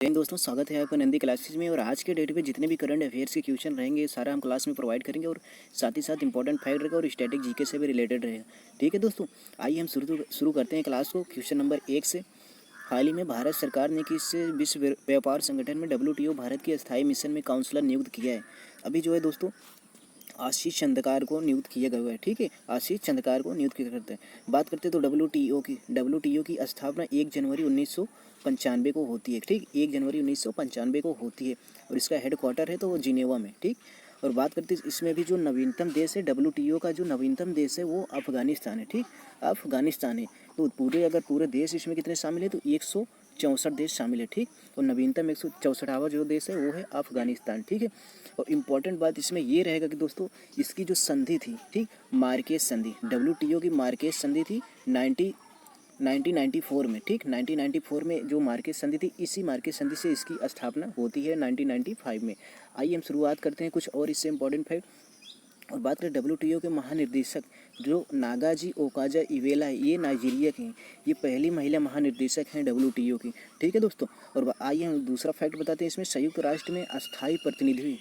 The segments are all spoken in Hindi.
दोस्तों, स्वागत है आपका नंदी क्लासेस में। और आज के डेट पे जितने भी करंट अफेयर्स के क्वेश्चन रहेंगे सारा हम क्लास में प्रोवाइड करेंगे, और साथ ही साथ इंपॉर्टेंट फैक्ट रहेगा और स्टैटिक जीके से भी रिलेटेड रहेगा। ठीक है दोस्तों, आइए हम शुरू करते हैं क्लास को क्वेश्चन नंबर 1 से। हाल ही में भारत सरकार ने किस विश्व व्यापार संगठन में WTO भारत के स्थायी मिशन में काउंसलर नियुक्त किया है? अभी जो है दोस्तों आशीष चंद्रकार को नियुक्त किया गया है। ठीक है, आशीष चंद्रकार को नियुक्त किया करते हैं। बात करते हैं तो WTO की स्थापना 1 जनवरी 1995 को होती है। ठीक, 1 जनवरी 1995 को होती है और इसका हेड क्वार्टर है तो वो जिनेवा में। ठीक, और बात करते हैं इसमें भी जो नवीनतम देश है WTO का, जो नवीनतम देश है वो अफगानिस्तान है। ठीक, अफगानिस्तान है। तो पूरे देश इसमें कितने शामिल है तो 164 देश शामिल है। ठीक, और नवीनतम 164वां जो देश है वो है अफगानिस्तान। ठीक है, और इम्पॉर्टेंट बात इसमें ये रहेगा कि दोस्तों इसकी जो संधि थी, ठीक, मार्केज संधि, WTO की मार्केज संधि थी 1994 में। ठीक, 1994 में जो मार्केज संधि थी, इसी मार्केज संधि से इसकी स्थापना होती है 1995 में। आइए हम शुरुआत करते हैं कुछ और इससे इम्पोर्टेंट फैक्ट। और बात करें WTO के महानिर्देशक जो नागाजी ओकाजा इवेला है, ये नाइजीरिया की हैं। ये पहली महिला महानिर्देशक हैं WTO की। ठीक है दोस्तों, और आइए हम दूसरा फैक्ट बताते हैं। इसमें संयुक्त राष्ट्र में अस्थायी प्रतिनिधि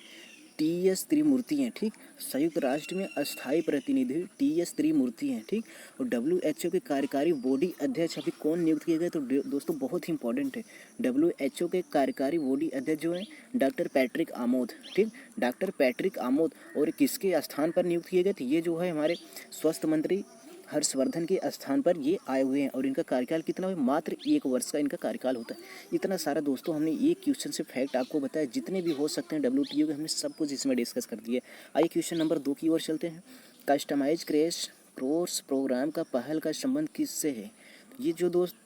TS त्रिमूर्ति हैं। ठीक, संयुक्त राष्ट्र में अस्थायी प्रतिनिधि TS त्रिमूर्ति हैं। ठीक, और WHO के कार्यकारी बॉडी अध्यक्ष अभी कौन नियुक्त किए गए तो दोस्तों बहुत ही इंपॉर्टेंट है। WHO के कार्यकारी बॉडी अध्यक्ष जो हैं डॉक्टर पैट्रिक आमोद। ठीक, डॉक्टर पैट्रिक आमोद, और किसके स्थान पर नियुक्त किए गए थे? ये जो है हमारे स्वास्थ्य मंत्री हर्षवर्धन के स्थान पर ये आए हुए हैं। और इनका कार्यकाल कितना है? मात्र 1 वर्ष का इनका कार्यकाल होता है। इतना सारा दोस्तों हमने एक क्वेश्चन से फैक्ट आपको बताया, जितने भी हो सकते हैं WTO के हमने सब कुछ इसमें डिस्कस कर दिया। आइए क्वेश्चन नंबर 2 की ओर चलते हैं। कस्टमाइज क्रैश कोर्स प्रोग्राम का पहल का संबंध किससे है? ये जो दोस्त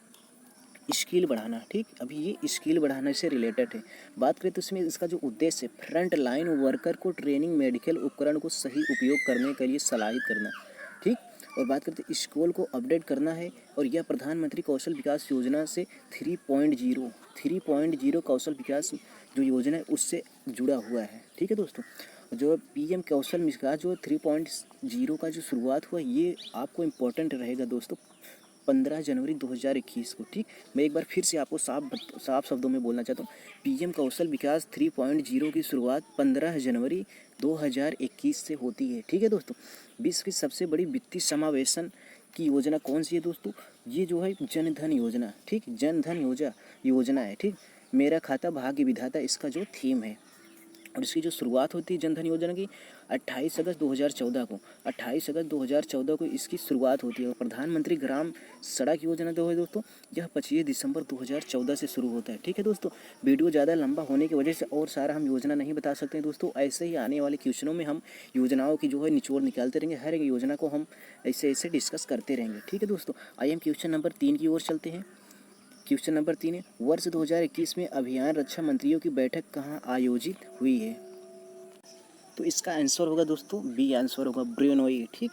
स्किल बढ़ाना, ठीक, अभी ये स्किल बढ़ाने से रिलेटेड है। बात करें तो इसमें इसका जो उद्देश्य है, फ्रंट लाइन वर्कर को ट्रेनिंग, मेडिकल उपकरण को सही उपयोग करने के लिए सलाहित करना। ठीक, और बात करते हैं स्कूल को अपडेट करना है, और यह प्रधानमंत्री कौशल विकास योजना से 3.0 कौशल विकास जो योजना है उससे जुड़ा हुआ है। ठीक है दोस्तों, जो PM कौशल विकास जो 3.0 का जो शुरुआत हुआ, ये आपको इम्पोर्टेंट रहेगा दोस्तों 15 जनवरी 2021 को। ठीक, मैं एक बार फिर से आपको साफ शब्दों में बोलना चाहता हूँ। PM कौशल विकास 3.0 की शुरुआत 15 जनवरी 2021 से होती है। ठीक है दोस्तों, विश्व की सबसे बड़ी वित्तीय समावेशन की योजना कौन सी है दोस्तों? ये जो है जनधन योजना। ठीक, जनधन योजना है। ठीक, मेरा खाता भाग्य विधाता इसका जो थीम है, और इसकी जो शुरुआत होती है जनधन योजना की 28 अगस्त 2014 को। 28 अगस्त 2014 को इसकी शुरुआत होती है। और प्रधानमंत्री ग्राम सड़क योजना जो है दोस्तों, यह 25 दिसंबर 2014 से शुरू होता है। ठीक है दोस्तों, वीडियो ज़्यादा लंबा होने की वजह से और सारा हम योजना नहीं बता सकते हैं दोस्तों। ऐसे ही आने वाले क्वेश्चनों में हम योजनाओं की जो है निचोड़ निकालते रहेंगे, हर एक योजना को हम ऐसे डिस्कस करते रहेंगे। ठीक है दोस्तों, आइए हम क्वेश्चन नंबर 3 की ओर चलते हैं। क्वेश्चन नंबर 3 है, वर्ष 2021 में अभियान रक्षा मंत्रियों की बैठक कहाँ आयोजित हुई है? तो इसका आंसर होगा दोस्तों बी, आंसर होगा ब्रेनोई। ठीक,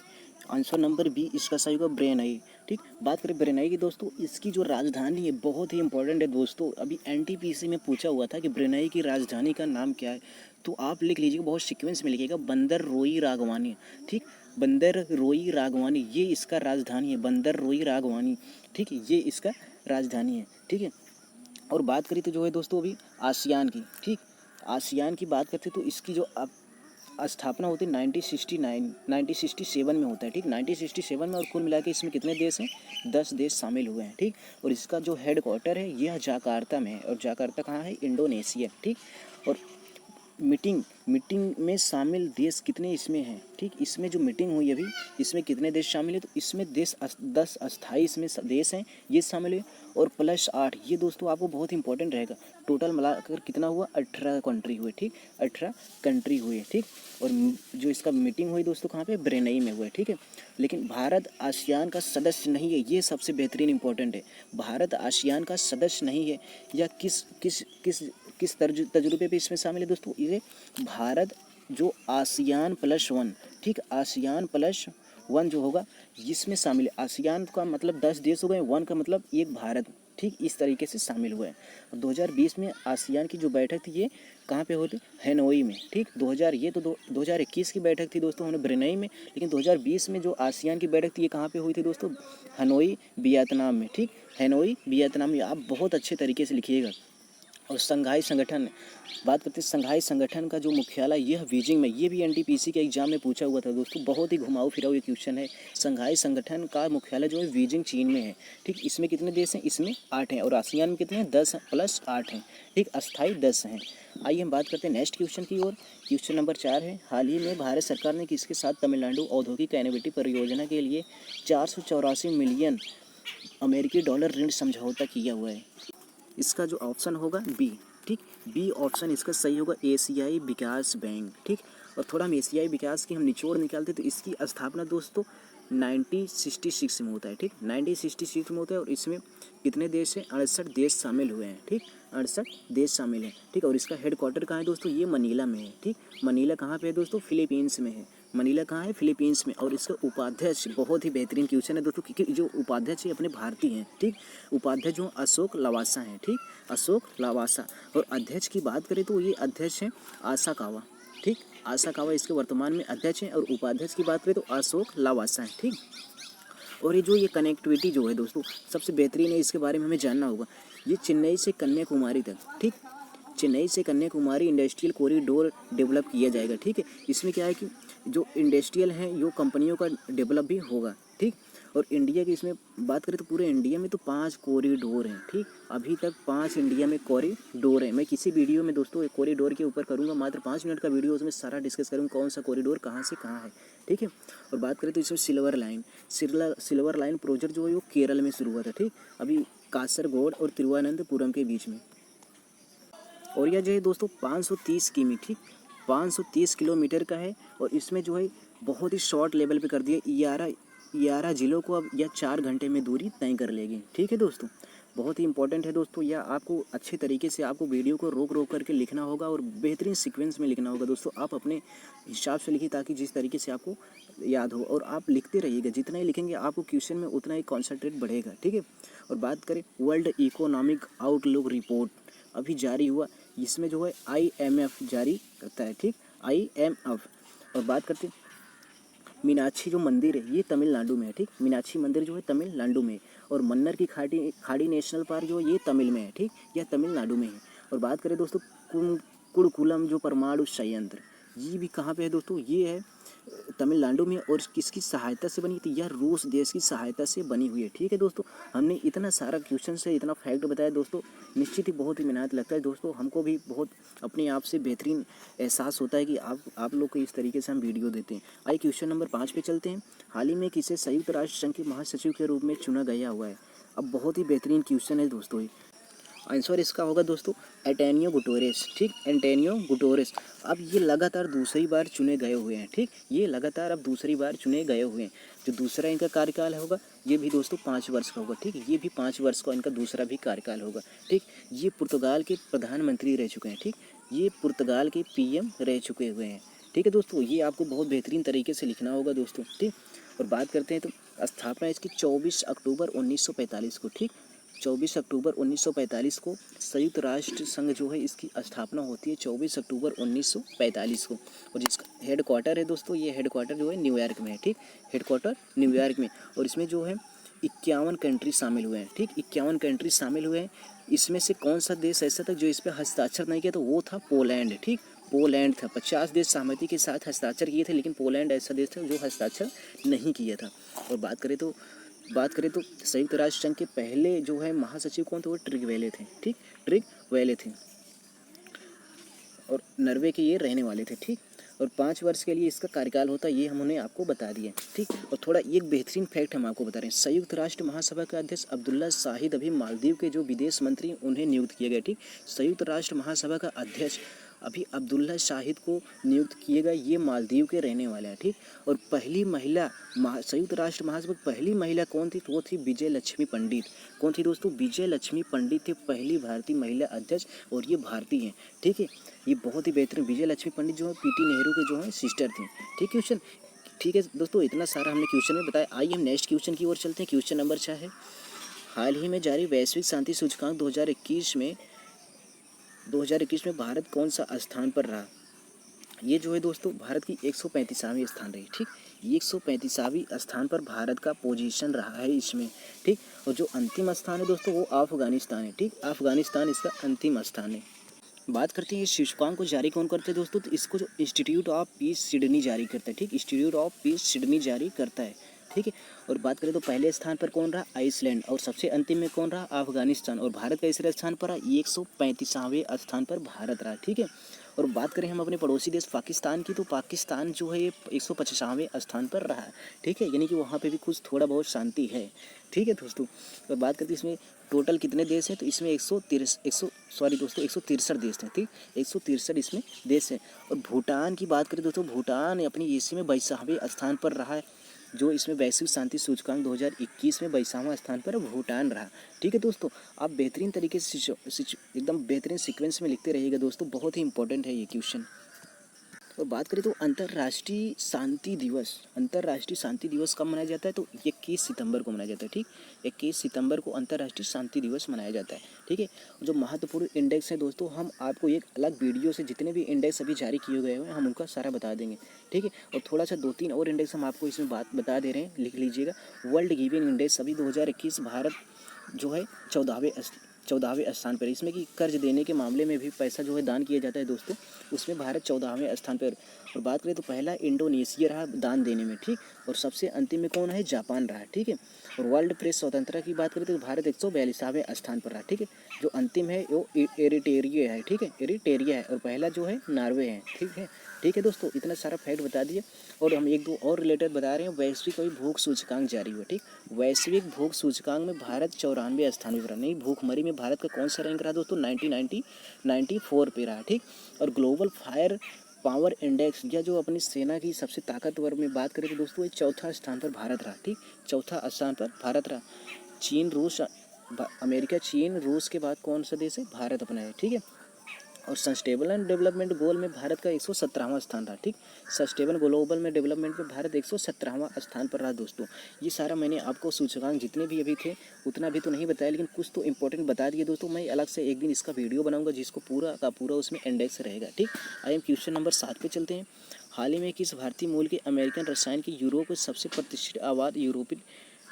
आंसर नंबर बी इसका सही होगा ब्रेनई। ठीक, बात करें ब्रेनई की दोस्तों, इसकी जो राजधानी है बहुत ही इंपॉर्टेंट है दोस्तों। अभी NTPC में पूछा हुआ था कि ब्रेनई की राजधानी का नाम क्या है, तो आप लिख लीजिएगा, बहुत सीक्वेंस में लिखिएगा, बंदर रोई रागवानी। ठीक, बंदर रोई रागवानी ये इसका राजधानी है, बंदर रोई रागवानी। ठीक, ये इसका राजधानी है। ठीक है, और बात करें तो जो है दोस्तों अभी आसियान की। ठीक, आसियान की बात करते तो इसकी जो स्थापना होती है 1967 में होता है। ठीक, 1967 में, और कुल मिला के इसमें कितने देश हैं? 10 देश शामिल हुए हैं। ठीक, और इसका जो हेड क्वार्टर है यह जकार्ता में है, और जकार्ता कहाँ है? इंडोनेशिया। ठीक, और मीटिंग में शामिल देश कितने इसमें हैं? ठीक, इसमें जो मीटिंग हुई अभी, इसमें कितने देश शामिल हैं? तो इसमें 10 अस्थायी इसमें देश हैं, ये शामिल है, और +8 ये दोस्तों आपको बहुत इंपॉर्टेंट रहेगा। टोटल मिलाकर कितना हुआ? 18 कंट्री हुए। ठीक, 18 कंट्री हुए। ठीक, और जो इसका मीटिंग हुई दोस्तों कहाँ पे? ब्रेनई में हुए। ठीक है, लेकिन भारत आसियान का सदस्य नहीं है, ये सबसे बेहतरीन इंपॉर्टेंट है। भारत आसियान का सदस्य नहीं है, या किस तजुर्बे पे इसमें शामिल है दोस्तों? ये भारत जो ASEAN +1, ठीक, ASEAN +1 जो होगा इसमें शामिल है। ASEAN का मतलब 10 देश हो गए, 1 का मतलब एक भारत। ठीक, इस तरीके से शामिल हुए हैं। 2020 में ASEAN की जो बैठक थी ये कहाँ पे होती? हैनोई में। ठीक, 2021 की बैठक थी दोस्तों हमने ब्रेनई में, लेकिन 2020 में जो ASEAN की बैठक थी ये कहाँ पे हुई थी दोस्तों? हनोई वियतनाम में। ठीक, हैनोई वियतनाम में। आप बहुत अच्छे तरीके से लिखिएगा, और संघाई संगठन, बात करते हैं संघाई संगठन का जो मुख्यालय यह बीजिंग में, ये भी एनटीपीसी के एग्जाम में पूछा हुआ था दोस्तों, बहुत ही घुमाऊ फिराऊ ये क्वेश्चन है। संघाई संगठन का मुख्यालय जो है बीजिंग चीन में है। ठीक, इसमें कितने देश हैं? इसमें 8 हैं। और आसियान में कितने हैं? 10 प्लस 8 हैं। ठीक, अस्थाई 10 हैं। आइए हम बात करते हैं नेक्स्ट क्वेश्चन की ओर। क्वेश्चन नंबर 4 है, हाल ही में भारत सरकार ने किसके साथ तमिलनाडु औद्योगिक इनोवेटिव परियोजना के लिए 484 मिलियन अमेरिकी डॉलर ऋण समझौता किया हुआ है? इसका जो ऑप्शन होगा बी। ठीक, बी ऑप्शन इसका सही होगा, एशियाई विकास बैंक। ठीक, और थोड़ा हम एशियाई विकास की हम निचोड़ निकालते तो इसकी स्थापना दोस्तों 1966 में होता है। ठीक, 1966 में होता है। और इसमें कितने देश हैं? 68 देश शामिल हुए हैं। ठीक, 68 देश शामिल हैं। ठीक, और इसका हेडक्वार्टर कहाँ है दोस्तों? ये मनीला में है। ठीक, मनीला कहाँ पे है दोस्तों? फिलीपींस में है। मनीला कहाँ है? फिलीपींस में। और इसका उपाध्यक्ष, बहुत ही बेहतरीन क्वेश्चन है दोस्तों, क्योंकि जो उपाध्यक्ष है अपने भारतीय हैं। ठीक, उपाध्यक्ष जो अशोक लवासा हैं। ठीक, अशोक लवासा। और अध्यक्ष की बात करें तो ये अध्यक्ष हैं आसाकावा। ठीक, आसाकावा इसके वर्तमान में अध्यक्ष हैं। और उपाध्यक्ष की बात करें तो अशोक लवासा हैं। ठीक, और ये जो ये कनेक्टिविटी जो है दोस्तों सबसे बेहतरीन है, इसके बारे में हमें जानना होगा। ये चेन्नई से कन्याकुमारी तक, ठीक, चेन्नई से कन्याकुमारी इंडस्ट्रियल कॉरिडोर डेवलप किया जाएगा। ठीक है, इसमें क्या है कि जो इंडस्ट्रियल हैं यो कंपनियों का डेवलप भी होगा। ठीक, और इंडिया की इसमें बात करें तो पूरे इंडिया में तो 5 कॉरिडोर हैं। ठीक, अभी तक 5 इंडिया में कॉरिडोर हैं। मैं किसी वीडियो में दोस्तों कॉरिडोर के ऊपर करूँगा, मात्र 5 मिनट का वीडियो, उसमें सारा डिस्कस करूँगा कौन सा कॉरिडोर कहाँ से कहाँ है। ठीक है, और बात करें तो इसमें सिल्वर लाइन प्रोजेक्ट जो है वो केरल में शुरू हुआ था। ठीक, अभी कासरगोड और तिरुवनंतपुरम के बीच में। और यह जो है दोस्तों 530 किमी, ठीक, 530 किलोमीटर का है। और इसमें जो है बहुत ही शॉर्ट लेवल पे कर दिया। 11 जिलों को अब यह 4 घंटे में दूरी तय कर लेगी। ठीक है दोस्तों, बहुत ही इंपॉर्टेंट है दोस्तों। यह आपको अच्छे तरीके से आपको वीडियो को रोक रोक करके लिखना होगा और बेहतरीन सीक्वेंस में लिखना होगा दोस्तों। आप अपने हिसाब से लिखिए ताकि जिस तरीके से आपको याद हो, और आप लिखते रहिएगा। जितना ही लिखेंगे आपको क्वेश्चन में उतना ही कॉन्सेंट्रेट बढ़ेगा। ठीक है, और बात करें वर्ल्ड इकोनॉमिक आउटलुक रिपोर्ट अभी जारी हुआ, इसमें जो है IMF जारी करता है। ठीक, IMF। और बात करते हैं मीनाक्षी जो मंदिर है ये तमिलनाडु में है। ठीक, मीनाक्षी मंदिर जो है तमिलनाडु में है। और मन्नर की खाड़ी नेशनल पार्क जो है ये तमिल में है। ठीक, यह तमिलनाडु में है। और बात करें दोस्तों कुड़कुलम जो परमाणु संयंत्र, ये भी कहाँ पे है दोस्तों? ये है तमिलनाडु में। और किसकी सहायता से बनी थी? यह रूस देश की सहायता से बनी हुई है। ठीक है दोस्तों, हमने इतना सारा क्वेश्चन से इतना फैक्ट बताया दोस्तों, निश्चित ही बहुत ही मेहनत लगता है दोस्तों। हमको भी बहुत अपने आप से बेहतरीन एहसास होता है कि आप लोग को इस तरीके से हम वीडियो देते हैं। आइए क्वेश्चन नंबर 5 पे चलते हैं। हाल ही में किसे संयुक्त राष्ट्र संघ के महासचिव के रूप में चुना गया हुआ है? अब बहुत ही बेहतरीन क्वेश्चन है दोस्तों ये। आंसर इसका होगा दोस्तों एंटोनियो गुटेरेस। ठीक, एंटोनियो गुटेरेस। अब ये लगातार दूसरी बार चुने गए हुए हैं। ठीक, ये लगातार अब दूसरी बार चुने गए हुए हैं। जो दूसरा इनका कार्यकाल होगा ये भी दोस्तों 5 वर्ष का होगा। ठीक, ये भी 5 वर्ष का इनका दूसरा भी कार्यकाल होगा। ठीक, ये पुर्तगाल के प्रधानमंत्री रह चुके हैं। ठीक, ये पुर्तगाल के PM रह चुके हुए हैं। ठीक है दोस्तों, ये आपको बहुत बेहतरीन तरीके से लिखना होगा दोस्तों। ठीक, और बात करते हैं तो स्थापना इसकी 24 अक्टूबर 1945 को। ठीक, 24 अक्टूबर 1945 को संयुक्त राष्ट्र संघ जो है इसकी स्थापना होती है 24 अक्टूबर 1945 को। और जिसका हेड क्वार्टर है दोस्तों, ये हेड क्वार्टर जो है न्यूयॉर्क में है। ठीक, हेड क्वार्टर न्यूयॉर्क में। और इसमें जो है 51 कंट्री शामिल हुए हैं। ठीक, 51 कंट्री शामिल हुए हैं। इसमें से कौन सा देश ऐसा था जो इस पर हस्ताक्षर नहीं किया? तो वो था पोलैंड। ठीक, पोलैंड था। 50 देश सहमति के साथ हस्ताक्षर किए थे, लेकिन पोलैंड ऐसा देश था जो हस्ताक्षर नहीं किया था। और बात करें तो संयुक्त राष्ट्र संघ के पहले जो है महासचिव कौन थे? वो ट्रिग वेले थे। ठीक, ट्रिग वेले थे। और नॉर्वे के ये रहने वाले थे। ठीक, और 5 वर्ष के लिए इसका कार्यकाल होता है, ये हमने आपको बता दिया। ठीक, और थोड़ा एक बेहतरीन फैक्ट हम आपको बता रहे हैं। संयुक्त राष्ट्र महासभा के अध्यक्ष अब्दुल्ला शाहिद अभी मालदीव के जो विदेश मंत्री उन्हें नियुक्त किया गया। ठीक, संयुक्त राष्ट्र महासभा का अध्यक्ष अभी अब्दुल्ला शाहिद को नियुक्त किए गए, ये मालदीव के रहने वाले हैं। ठीक, और पहली महिला संयुक्त राष्ट्र महासभा की पहली महिला कौन थी? तो वो थी विजय लक्ष्मी पंडित। कौन थी दोस्तों? विजय लक्ष्मी पंडित थी पहली भारतीय महिला अध्यक्ष, और ये भारतीय हैं। ठीक है, ये बहुत ही बेहतरीन विजय लक्ष्मी पंडित जो है PT नेहरू के जो है सिस्टर थी। ठीक क्वेश्चन, ठीक है दोस्तों, इतना सारा हमने क्वेश्चन में बताया। आइए हम नेक्स्ट क्वेश्चन की ओर चलते हैं। क्वेश्चन नंबर 6 है, हाल ही में जारी वैश्विक शांति सूचकांक 2021 में भारत कौन सा स्थान पर रहा? ये जो है दोस्तों भारत की 135वां स्थान रही। ठीक, 135वीं स्थान पर भारत का पोजीशन रहा है इसमें, ठीक। और जो अंतिम स्थान है दोस्तों वो अफगानिस्तान है, ठीक। अफगानिस्तान इसका अंतिम स्थान है। बात करते हैं इस सूचकांक को जारी कौन करते हैं दोस्तों, तो इसको जो इंस्टीट्यूट ऑफ पीस सिडनी जारी करता है, ठीक। इंस्टीट्यूट ऑफ पीस सिडनी जारी करता है, ठीक है। और बात करें तो पहले स्थान पर कौन रहा, आइसलैंड, और सबसे अंतिम में कौन रहा, अफगानिस्तान। और भारत का तीसरे स्थान पर 135वें स्थान पर भारत रहा, ठीक है। और बात करें हम अपने पड़ोसी देश पाकिस्तान की, तो पाकिस्तान जो है ये 150वें स्थान पर रहा है, ठीक है। यानी कि वहाँ पे भी कुछ थोड़ा बहुत शांति है, ठीक है दोस्तों। और बात करते हैं इसमें टोटल कितने देश हैं, तो इसमें 163 देश हैं, ठीक। 163 इसमें देश हैं। और भूटान की बात करें दोस्तों, भूटान अपनी एशिया में 22वें स्थान पर रहा है, जो इसमें वैश्विक शांति सूचकांक 2021 में 22वां स्थान पर भूटान रहा, ठीक है दोस्तों। आप बेहतरीन तरीके से एकदम बेहतरीन सीक्वेंस में लिखते रहिएगा दोस्तों, बहुत ही इंपॉर्टेंट है ये क्वेश्चन। और बात करें तो अंतर्राष्ट्रीय शांति दिवस कब मनाया जाता है, तो 21 सितंबर को मनाया जाता है, ठीक। 21 सितंबर को अंतर्राष्ट्रीय शांति दिवस मनाया जाता है, ठीक है। जो महत्वपूर्ण इंडेक्स है दोस्तों, हम आपको एक अलग वीडियो से जितने भी इंडेक्स अभी जारी किए गए हैं हम उनका सारा बता देंगे, ठीक है। और थोड़ा सा 2-3 और इंडेक्स हम आपको इसमें बता दे रहे हैं, लिख लीजिएगा। वर्ल्ड गिविंग इंडेक्स अभी 2021 भारत जो है 14वें स्थान पर, इसमें कि कर्ज देने के मामले में भी पैसा जो है दान किया जाता है दोस्तों, उसमें भारत 14वें स्थान पर। और बात करें तो पहला इंडोनेशिया रहा दान देने में, ठीक। और सबसे अंतिम में कौन है, जापान रहा, ठीक है। और वर्ल्ड प्रेस स्वतंत्रता की बात करें तो भारत 142वें स्थान पर रहा, ठीक है। जो अंतिम है वो एरिटेरिया है, ठीक है, एरिटेरिया है। और पहला जो है नॉर्वे है, ठीक है दोस्तों। इतना सारा फैक्ट बता दिए। और हम 1-2 और रिलेटेड बता रहे हैं। वैश्विक अभी भूख सूचकांक जारी हुआ, ठीक। वैश्विक भूख सूचकांक में भारत 94वें स्थान पर रहा, नहीं, भूखमरी में भारत का कौन सा रैंक रहा दोस्तों, 94 पे रहा, ठीक। और ग्लोबल फायर पावर इंडेक्स या जो अपनी सेना की सबसे ताकतवर में बात करें तो दोस्तों ये 4था स्थान पर भारत रहा, ठीक। 4था स्थान पर भारत रहा। चीन, रूस, अमेरिका, चीन, रूस के बाद कौन सा देश है, भारत अपना है, ठीक है। और सस्टेनेबल एंड डेवलपमेंट गोल में भारत का 117वां स्थान रहा, ठीक। सस्टेनेबल ग्लोबल में डेवलपमेंट में भारत 117वां स्थान पर रहा दोस्तों। ये सारा मैंने आपको सूचकांक जितने भी अभी थे उतना भी तो नहीं बताया, लेकिन कुछ तो इंपॉर्टेंट बता दिए दोस्तों। मैं अलग से एक दिन इसका वीडियो बनाऊंगा जिसको पूरा का पूरा उसमें इंडेक्स रहेगा, ठीक। आइए हम क्वेश्चन नंबर 7 पे चलते हैं। हाल ही में किस भारतीय मूल के अमेरिकन रसायन के यूरोप के सबसे प्रतिष्ठित अवार्ड यूरोपियन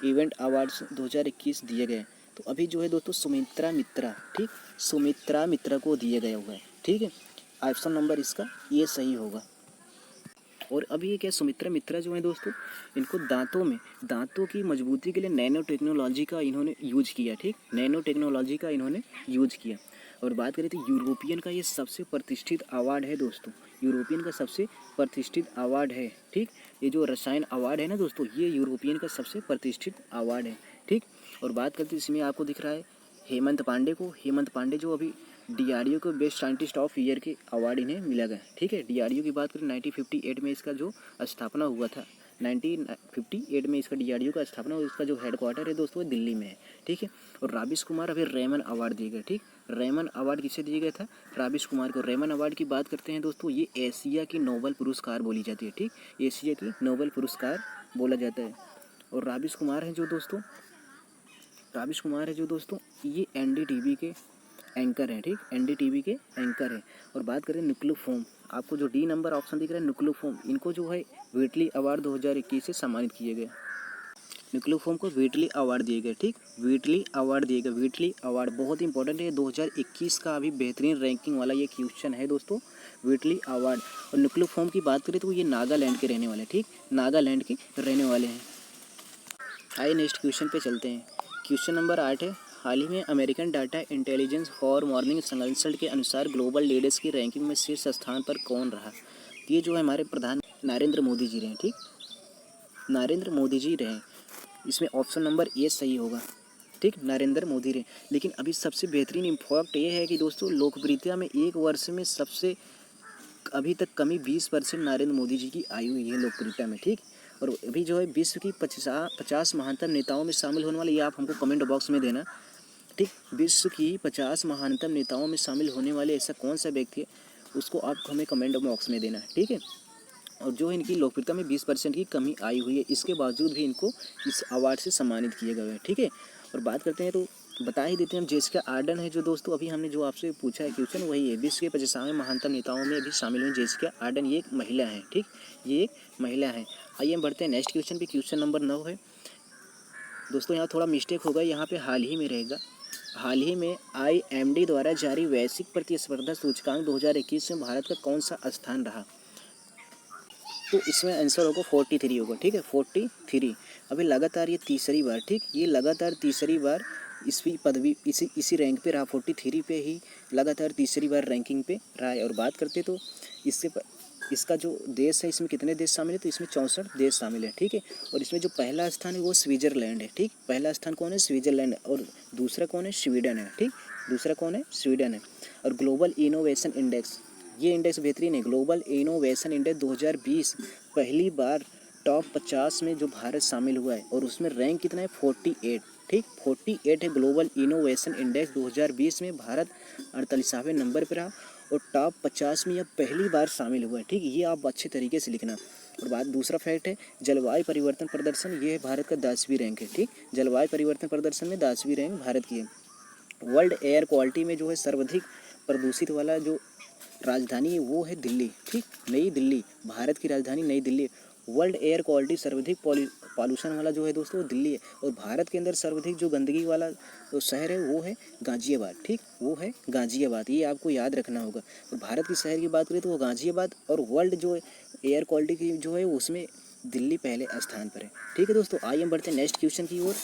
इवेंट अवार्ड्स 2021 दिए गए, तो अभी जो है दोस्तों सुमित्रा मित्रा, ठीक, सुमित्रा मित्रा को दिया गया हुआ है, ठीक है। ऑप्शन नंबर इसका ये सही होगा। और अभी ये क्या, सुमित्रा मित्रा जो है दोस्तों, इनको दांतों की मजबूती के लिए नैनो टेक्नोलॉजी का इन्होंने यूज किया, ठीक, नैनो टेक्नोलॉजी का इन्होंने यूज किया। और बात करें तो यूरोपियन का ये सबसे प्रतिष्ठित अवार्ड है दोस्तों, यूरोपियन का सबसे प्रतिष्ठित अवार्ड है, ठीक। ये जो रसायन अवार्ड है ना दोस्तों, ये यूरोपियन का सबसे प्रतिष्ठित अवार्ड है, ठीक। और बात करते हैं इसमें आपको दिख रहा है हेमंत पांडे जो अभी डीआरडीओ को बेस्ट साइंटिस्ट ऑफ ईयर के अवार्ड इन्हें मिला गया, ठीक है। डीआरडीओ की बात करें 1958 में इसका जो स्थापना हुआ था, 1958 में इसका डीआरडीओ का स्थापना हुआ। इसका जो हेडक्वार्टर है दोस्तों वो दिल्ली में है, ठीक है। और राबिश कुमार अभी रेमन अवार्ड दिए गए, ठीक। रेमन अवार्ड किसे दिया गया था, राबिश कुमार को। रेमन अवार्ड की बात करते हैं दोस्तों, ये एशिया की नोबेल पुरस्कार बोली जाती है, ठीक, एशिया की नोबेल पुरस्कार बोला जाता है। और राबिश कुमार है जो दोस्तों ये एनडीटीवी के एंकर हैं, ठीक, एनडीटीवी के एंकर हैं। और बात करें न्यूक्लियोफोम, आपको जो डी नंबर ऑप्शन दिख रहा है न्यूक्लियोफोम, इनको जो है व्हिटली अवार्ड 2021 से सम्मानित किए गए। न्यूक्लियोफोम को व्हिटली अवार्ड दिए गए, ठीक, व्हिटली अवार्ड दिए गए। व्हिटली अवार्ड बहुत इंपॉर्टेंट है, 2021 का अभी बेहतरीन रैंकिंग वाला ये क्वेश्चन है दोस्तों, व्हिटली अवार्ड। और न्यूक्लियोफोम की बात करें तो ये नागालैंड के रहने वाले हैं, ठीक, नागालैंड के रहने वाले हैं। आइए नेक्स्ट क्वेश्चन पे चलते हैं। क्वेश्चन नंबर 8 है, हाल ही में American data intelligence for morning consult के अनुसार ग्लोबल लीडर्स की रैंकिंग में शीर्ष स्थान पर कौन रहा। ये जो है हमारे प्रधान नरेंद्र मोदी जी रहे, ठीक, नरेंद्र मोदी जी रहे। इसमें ऑप्शन नंबर ए सही होगा, ठीक, नरेंद्र मोदी रहे। लेकिन अभी सबसे बेहतरीन इम्फैक्ट ये है कि दोस्तों लोकप्रियता में एक वर्ष में सबसे अभी तक कमी 20% नरेंद्र मोदी जी की आई हुई है लोकप्रियता में, ठीक। और अभी जो है विश्व की 50 महानतम नेताओं में शामिल होने वाले, ये आप हमको कमेंट बॉक्स में देना, ठीक। विश्व की 50 महानतम नेताओं में शामिल होने वाले ऐसा कौन सा व्यक्ति है, उसको आप हमें कमेंट बॉक्स में देना, ठीक है। और जो इनकी लोकप्रियता में 20% की कमी आई हुई है, इसके बावजूद भी इनको इस अवार्ड से सम्मानित किया गया है, ठीक है। और बात करते हैं तो बता ही देते हैं हम। जेसिका आर्डन है जो दोस्तों अभी हमने जो आपसे पूछा है क्वेश्चन वही है। विश्व के 50वें महानतम नेताओं में अभी शामिल हुई जेसिका आर्डन। ये एक महिला है, ठीक, ये एक महिला है। आइए हम बढ़ते हैं नेक्स्ट क्वेश्चन पे। क्वेश्चन नंबर 9 है दोस्तों, यहाँ थोड़ा मिस्टेक होगा, यहाँ पे हाल ही में रहेगा। हाल ही में IMD द्वारा जारी वैश्विक प्रतिस्पर्धा सूचकांक 2021 में भारत का कौन सा स्थान रहा? तो इसमें आंसर होगा 43 होगा, ठीक है, 43। अभी लगातार ये तीसरी बार, ठीक, ये लगातार तीसरी बार इसकी पदवी इसी रैंक पे रहा, 43 पे ही लगातार तीसरी बार रैंकिंग पे रहा है। और बात करते तो इसका जो देश है, इसमें कितने देश शामिल है? तो इसमें 64 देश शामिल है, ठीक है। और इसमें जो पहला स्थान है वो स्विट्जरलैंड है, ठीक, पहला स्थान कौन है? स्विट्जरलैंड। और दूसरा कौन है? स्वीडन है, ठीक, दूसरा कौन है? स्वीडन है। और ग्लोबल इनोवेशन इंडेक्स, ये इंडेक्स बेहतरीन है, ग्लोबल इनोवेशन इंडेक्स 2020 पहली बार टॉप 50 में जो भारत शामिल हुआ है और उसमें रैंक कितना है? 48, ठीक, 48 है ग्लोबल इनोवेशन इंडेक्स 2020 में भारत 48वें नंबर पर रहा और टॉप 50 में यह पहली बार शामिल हुआ है, ठीक, ये आप अच्छे तरीके से लिखना। और बात दूसरा फैक्ट है जलवायु परिवर्तन प्रदर्शन, ये भारत का 10वीं रैंक है, ठीक, जलवायु परिवर्तन प्रदर्शन में 10वीं रैंक भारत की है। वर्ल्ड एयर क्वालिटी में जो है सर्वाधिक प्रदूषित वाला जो राजधानी है वो है दिल्ली, ठीक, नई दिल्ली, भारत की राजधानी नई दिल्ली। वर्ल्ड एयर क्वालिटी सर्वाधिक पॉल्यूशन वाला जो है दोस्तों वो दिल्ली है। और भारत के अंदर सर्वाधिक जो गंदगी वाला जो शहर है वो है गाजियाबाद, ठीक, वो है गाजियाबाद, ये आपको याद रखना होगा। और भारत के शहर की बात करें तो वो गाजियाबाद, और वर्ल्ड जो एयर क्वालिटी की जो है उसमें दिल्ली पहले स्थान पर है, ठीक है दोस्तों। आइए हम बढ़ते हैं नेक्स्ट क्वेश्चन की ओर।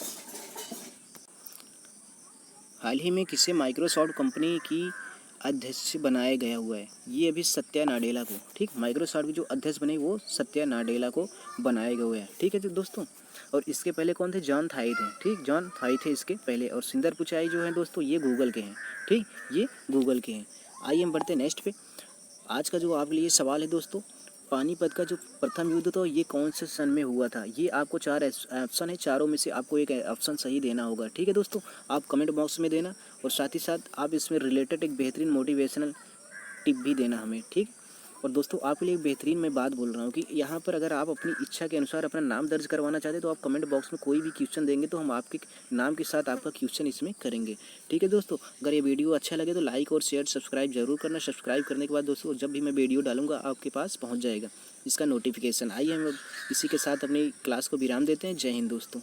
हाल ही में किसे माइक्रोसॉफ्ट कंपनी की अध्यक्ष बनाया गया हुआ है? ये अभी सत्या नाडेला को, ठीक, माइक्रोसॉफ्ट की जो अध्यक्ष बने वो सत्या नाडेला को बनाया गया हुआ है, ठीक है तो दोस्तों। और इसके पहले कौन थे? जॉन थाई थे, ठीक, जॉन थाई थे इसके पहले। और सुंदर पिचाई जो है दोस्तों ये गूगल के हैं, ठीक, ये गूगल के हैं। आइए हम बढ़ते हैं नेक्स्ट पे। आज का जो आपके लिए सवाल है दोस्तों, पानीपत का जो प्रथम युद्ध था ये कौन से सन में हुआ था? ये आपको 4 ऑप्शन है, चारों में से आपको एक ऑप्शन सही देना होगा, ठीक है दोस्तों। आप कमेंट बॉक्स में देना और साथ ही साथ आप इसमें रिलेटेड एक बेहतरीन मोटिवेशनल टिप भी देना हमें, ठीक। और दोस्तों आपके लिए एक बेहतरीन मैं बात बोल रहा हूँ कि यहाँ पर अगर आप अपनी इच्छा के अनुसार अपना नाम दर्ज करवाना चाहते हैं तो आप कमेंट बॉक्स में कोई भी क्वेश्चन देंगे तो हम आपके नाम के साथ आपका क्वेश्चन इसमें करेंगे, ठीक है दोस्तों। अगर ये वीडियो अच्छा लगे तो लाइक और शेयर सब्सक्राइब जरूर करना। सब्सक्राइब करने के बाद दोस्तों जब भी मैं वीडियो डालूंगा आपके पास पहुँच जाएगा इसका नोटिफिकेशन। आइए हम इसी के साथ अपनी क्लास को विराम देते हैं। जय हिंद दोस्तों।